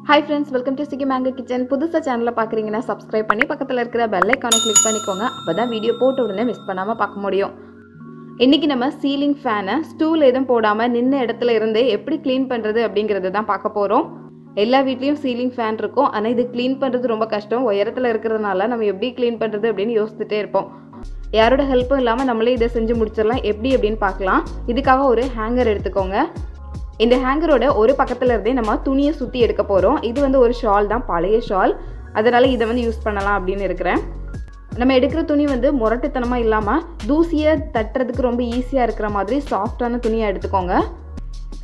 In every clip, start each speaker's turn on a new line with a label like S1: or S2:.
S1: Hi friends, welcome to Sugi Kitchen. புதுசா சேனலை பார்க்குறீங்கன்னா சப்ஸ்கிரைப் பண்ணி பக்கத்தில் இருக்கிற பெல் ஐகானை கிளிக் பண்ணிக்கோங்க. அப்பதான் வீடியோ போட்ட உடனே மிஸ் பண்ணாம பார்க்க முடியும். இன்னைக்கு நம்ம சீலிங் ஃபேனை ஸ்டூல் எதுவும் போடாம நின்ன இடத்துல இருந்தே எப்படி க்ளீன் பண்றது அப்படிங்கறத தான் பார்க்க போறோம். எல்லா வீட்லயும் சீலிங் ஃபேன் இருக்கும். ஆனா இது க்ளீன் பண்றது ரொம்ப கஷ்டம். உயரத்துல இருக்கிறதுனால நம்ம எப்படி க்ளீன் பண்றது அப்படின்னு யோசிச்சுட்டே இருப்போம். யாரோட ஹெல்ப்பும் இல்லாம நம்மளே இதை செஞ்சு முடிச்சிடலாம். எப்படி அப்படின்னு பார்க்கலாம். இதுக்காக ஒரு ஹேங்கர் எடுத்துக்கோங்க. இந்த ஹேங்கரோட ஒரு பக்கத்துல இருந்தே நம்ம துணியை சுத்தி எடுக்க போறோம். இது வந்து ஒரு ஷால் தான், பழைய ஷால். அதனால இதை வந்து யூஸ் பண்ணலாம் அப்படின்னு இருக்கிறேன். நம்ம எடுக்கிற துணி வந்து முரட்டுத்தனமா இல்லாம தூசியை தட்டுறதுக்கு ரொம்ப ஈஸியா இருக்கிற மாதிரி சாஃப்டான துணியை எடுத்துக்கோங்க.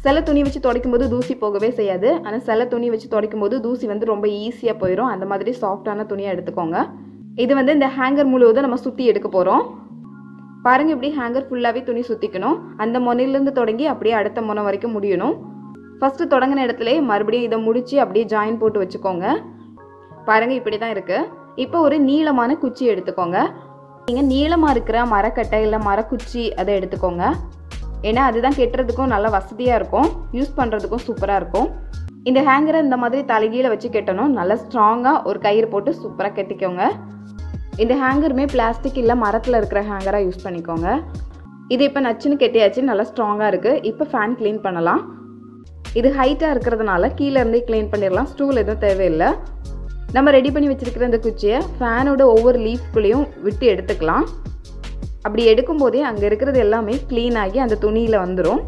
S1: சில துணி வச்சு துடைக்கும் போது தூசி போகவே செய்யாது. ஆனால் சில துணி வச்சு துடைக்கும் போது தூசி வந்து ரொம்ப ஈஸியா போயிடும். அந்த மாதிரி சாஃப்டான துணியை எடுத்துக்கோங்க. இது வந்து இந்த ஹேங்கர் முழுவதும் நம்ம சுத்தி எடுக்க போறோம். பாருங்க, இப்படி ஹேங்கர் ஃபுல்லாவே துணி சுத்திக்கணும். அந்த முனையிலிருந்து தொடங்கி அப்படியே அடுத்த முனை வரைக்கும் முடியணும். ஃபர்ஸ்ட் தொடங்கின இடத்துல மறுபடியும் இதை முடிச்சு அப்படியே ஜாயின் போட்டு வச்சுக்கோங்க. பாருங்க, இப்படிதான் இருக்கு. இப்போ ஒரு நீளமான குச்சி எடுத்துக்கோங்க. நீங்க நீளமா இருக்கிற மரக்கட்டை இல்லை மரக்குச்சி அதை எடுத்துக்கோங்க. ஏன்னா அதுதான் கெட்டுறதுக்கும் நல்ல வசதியா இருக்கும், யூஸ் பண்றதுக்கும் சூப்பரா இருக்கும். இந்த ஹேங்கரை இந்த மாதிரி தலைகீழ வச்சு கெட்டணும். நல்லா ஸ்ட்ராங்கா ஒரு கயிறு போட்டு சூப்பரா கெட்டிக்கோங்க. இந்த ஹேங்கருமே பிளாஸ்டிக் இல்லை மரத்தில் இருக்கிற ஹேங்கராக யூஸ் பண்ணிக்கோங்க. இது இப்போ நச்சுன்னு கெட்டியாச்சு, நல்லா ஸ்ட்ராங்காக இருக்குது. இப்போ ஃபேன் க்ளீன் பண்ணலாம். இது ஹைட்டாக இருக்கிறதுனால கீழே இருந்தே க்ளீன் பண்ணிடலாம். ஸ்டூல் எதுவும் தேவையில்லை. நம்ம ரெடி பண்ணி வச்சுருக்கிற இந்த குச்சியை ஃபேனோட ஒவ்வொரு லீஃப்குள்ளேயும் விட்டு எடுத்துக்கலாம். அப்படி எடுக்கும் போதே அங்கே இருக்கிறது எல்லாமே க்ளீன் ஆகி அந்த துணியில் வந்துடும்.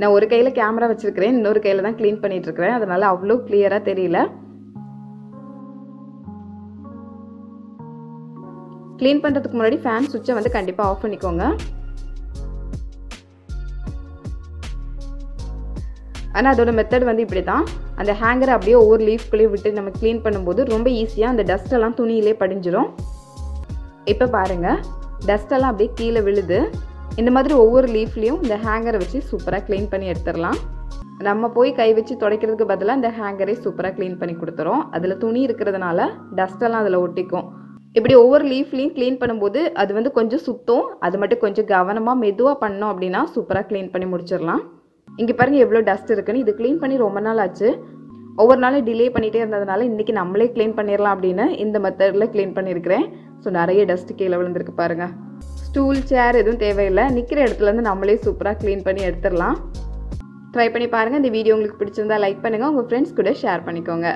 S1: நான் ஒரு கையில் கேமரா வச்சுருக்கிறேன், இன்னொரு கையில் தான் க்ளீன் பண்ணிட்டு இருக்கிறேன். அதனால அவ்வளோ கிளியராக தெரியல. க்ளீன் பண்ணுறதுக்கு முன்னாடி ஃபேன் சுவிட்சை வந்து கண்டிப்பாக ஆஃப் பண்ணிக்கோங்க. ஆனால் அதோட மெத்தட் வந்து இப்படி தான். அந்த ஹேங்கரை அப்படியே ஒவ்வொரு லீஃப்குள்ளேயும் விட்டு நம்ம க்ளீன் பண்ணும்போது ரொம்ப ஈஸியாக அந்த டஸ்ட்டெல்லாம் துணியிலே படிஞ்சிடும். இப்போ பாருங்கள், டஸ்ட்டெல்லாம் அப்படியே கீழே விழுது. இந்த மாதிரி ஒவ்வொரு லீஃப்லேயும் இந்த ஹேங்கரை வச்சு சூப்பராக க்ளீன் பண்ணி எடுத்துடலாம். நம்ம போய் கை வச்சு துடைக்கிறதுக்கு பதிலாக இந்த ஹேங்கரை சூப்பராக க்ளீன் பண்ணி கொடுத்துரும். அதில் துணி இருக்கிறதுனால டஸ்ட்டெல்லாம் அதில் ஒட்டிக்கும். இப்படி ஒவ்வொரு லீஃப்லையும் க்ளீன் பண்ணும்போது அது வந்து கொஞ்சம் சுத்தம். அது மட்டும் கொஞ்சம் கவனமாக மெதுவாக பண்ணோம் அப்படின்னா சூப்பராக க்ளீன் பண்ணி முடிச்சிடலாம். இங்கே பாருங்கள் எவ்வளோ டஸ்ட் இருக்குன்னு. இது க்ளீன் பண்ணி ரொம்ப நாள் ஆச்சு. ஒவ்வொரு நாளும் டிலே பண்ணிகிட்டே இருந்ததுனால இன்றைக்கி நம்மளே க்ளீன் பண்ணிடலாம் அப்படின்னு இந்த மெத்தடில் க்ளீன் பண்ணியிருக்கிறேன். ஸோ நிறைய டஸ்ட் கீழே விழுந்திருக்கு பாருங்கள். ஸ்டூல், சேர் எதுவும் தேவையில்லை. நிற்கிற இடத்துலேருந்து நம்மளே சூப்பராக க்ளீன் பண்ணி எடுத்துடலாம். ட்ரை பண்ணி பாருங்கள். இந்த வீடியோ உங்களுக்கு பிடிச்சிருந்தா லைக் பண்ணுங்கள். உங்கள் ஃப்ரெண்ட்ஸ் கூட ஷேர் பண்ணிக்கோங்க.